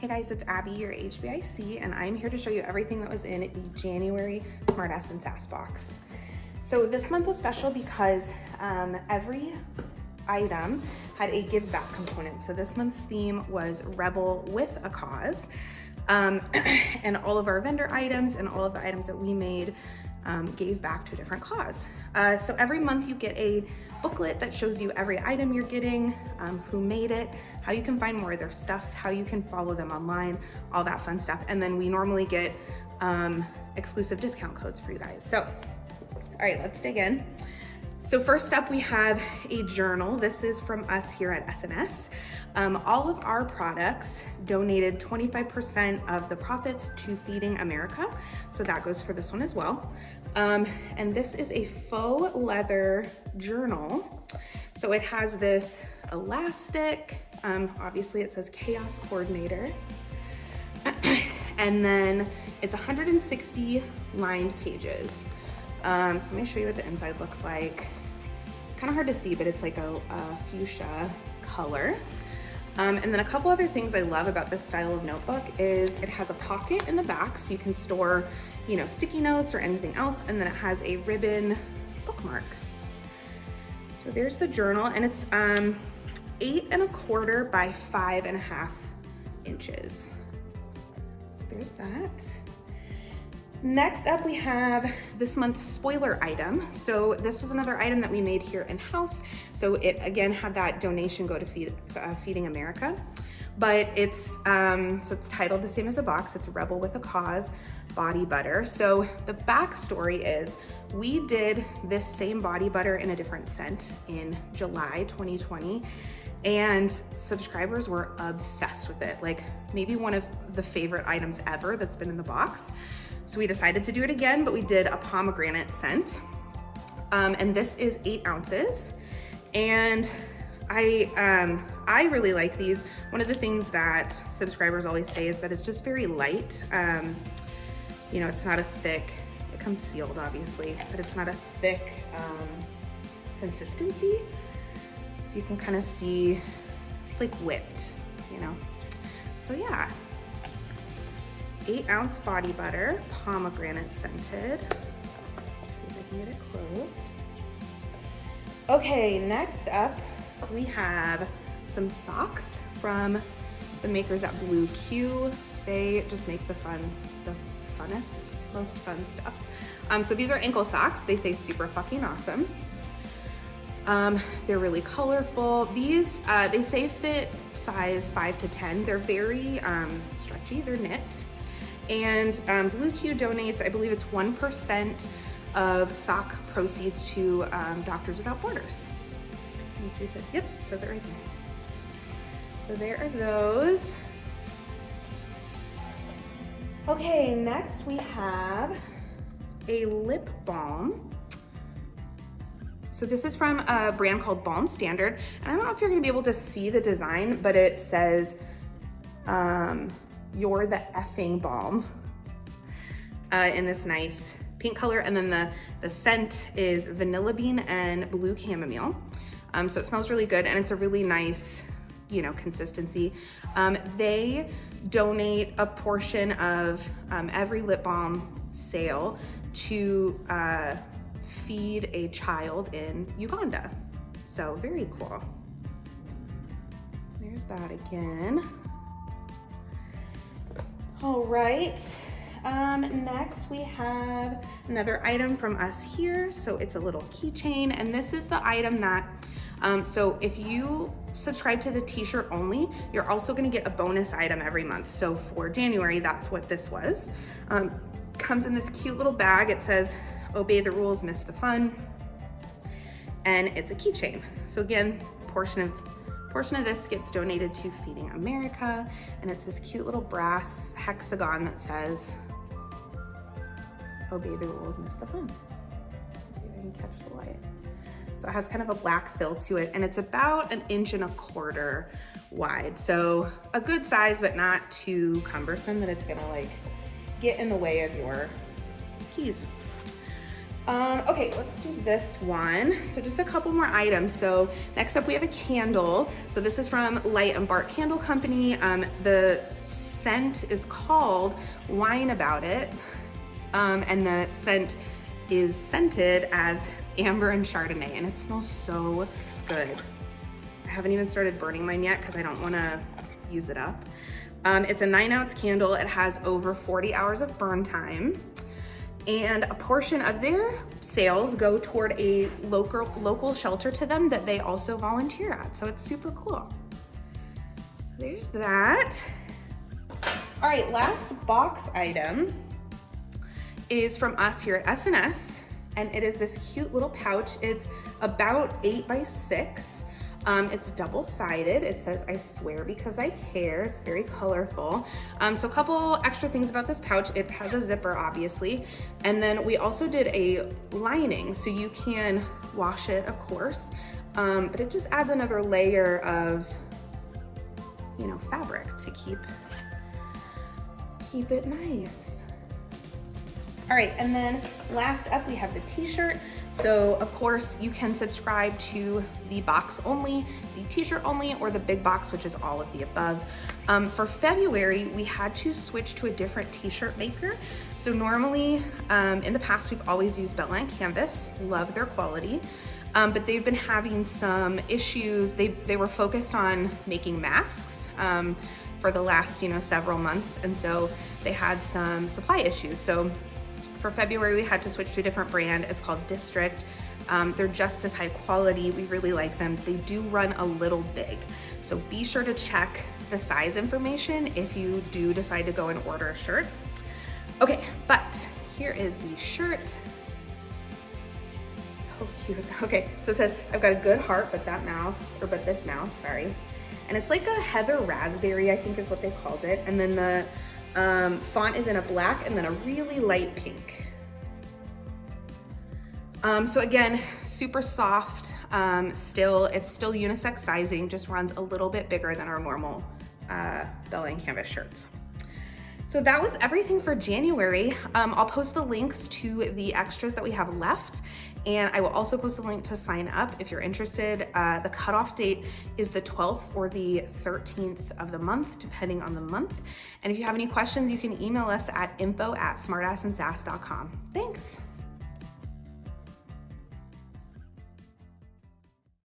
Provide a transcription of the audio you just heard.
Hey guys, it's Abby, your HBIC, and I'm here to show you everything that was in the January Smartass Sass box. So this month was special because every item had a give back component. So this month's theme was Rebel with a Cause. And all of our vendor items and all of the items that we made gave back to a different cause. So every month you get a booklet that shows you every item you're getting, who made it, how you can find more of their stuff, how you can follow them online, all that fun stuff. And then we normally get exclusive discount codes for you guys. So, all right, let's dig in. So first up, we have a journal. This is from us here at SNS. All of our products donated 25% of the profits to Feeding America. So that goes for this one as well. And this is a faux leather journal. So it has this elastic, obviously it says Chaos Coordinator. And then it's 160 lined pages. So let me show you what the inside looks like. It's kind of hard to see, but it's like a fuchsia color. And then a couple other things I love about this style of notebook is it has a pocket in the back so you can store, you know, sticky notes or anything else. And then it has a ribbon bookmark. So there's the journal, and it's 8 1/4 by 5 1/2 inches. So there's that. Next up, we have this month's spoiler item. So this was another item that we made here in-house. So it again had that donation go to Feeding America, but it's so it's titled the same as the box. It's Rebel with a Cause body butter. So the backstory is we did this same body butter in a different scent in July 2020. And subscribers were obsessed with it. Like maybe one of the favorite items ever that's been in the box. So we decided to do it again, but we did a pomegranate scent. And this is 8 ounces. And I really like these. One of the things that subscribers always say is that it's just very light. You know, it's not a thick, it comes sealed obviously, but it's not a thick consistency. So you can kind of see, it's like whipped, you know? So yeah. 8 ounce body butter, pomegranate scented. Let's see if I can get it closed. Okay, next up, we have some socks from the makers at Blue Q. They just make the funnest, most fun stuff. So these are ankle socks. They say super fucking awesome. They're really colorful. These, they say fit size 5 to 10. They're very stretchy, they're knit. And Blue Q donates, I believe it's 1% of sock proceeds to Doctors Without Borders. Let me see if yep, it says it right there. So there are those. Okay, next we have a lip balm. So this is from a brand called Balm Standard. And I don't know if you're gonna be able to see the design, but it says, "You're the effing balm," in this nice pink color. And then the scent is vanilla bean and blue chamomile. So it smells really good, and it's a really nice, you know, consistency. They donate a portion of every lip balm sale to feed a child in Uganda. So very cool. There's that again. All right, next we have another item from us here. So it's a little keychain, and this is the item that, so if you subscribe to the t-shirt only, you're also gonna get a bonus item every month. So for January, that's what this was. Comes in this cute little bag. It says, "Obey the rules, miss the fun." And it's a keychain. So again, portion of this gets donated to Feeding America, and it's this cute little brass hexagon that says, "Obey the rules, miss the fun." Let's see if I can catch the light. So it has kind of a black fill to it, and it's about 1.25 inches wide. So a good size, but not too cumbersome that it's gonna like get in the way of your keys. Okay, let's do this one. So just a couple more items. So next up we have a candle. So this is from Light and Bark Candle Company. The scent is called Wine About It, and the scent is scented as amber and Chardonnay, and it smells so good. I haven't even started burning mine yet because I don't want to use it up. It's a 9-ounce candle. It has over 40 hours of burn time, and a portion of their sales go toward a local shelter to them that they also volunteer at. So it's super cool. There's that. All right, last box item is from us here at S&S, and it is this cute little pouch. It's about 8 by 6. It's double-sided. It says, "I swear because I care." It's very colorful. So a couple extra things about this pouch. It has a zipper, obviously. And then we also did a lining, so you can wash it, of course. But it just adds another layer of, you know, fabric to keep it nice. All right, and then last up we have the t-shirt. So of course you can subscribe to the box only, the t-shirt only, or the big box, which is all of the above. For February, we had to switch to a different t-shirt maker. So normally, in the past, we've always used Beltline Canvas, love their quality, but they've been having some issues. They were focused on making masks for the last, several months, and so they had some supply issues. So for February, we had to switch to a different brand. It's called District. They're just as high quality. We really like them. They do run a little big. So be sure to check the size information if you do decide to go and order a shirt. Okay, but here is the shirt. So cute. Okay, so it says, "I've got a good heart, but this mouth, sorry." And it's like a heather raspberry, I think is what they called it. And then the font is in a black and then a really light pink. So again, super soft, it's still unisex sizing, just runs a little bit bigger than our normal Beltline Canvas shirts. So that was everything for January. I'll post the links to the extras that we have left, and I will also post the link to sign up if you're interested. The cutoff date is the 12th or the 13th of the month, depending on the month. And if you have any questions, you can email us at info@smartassandsass.com. Thanks.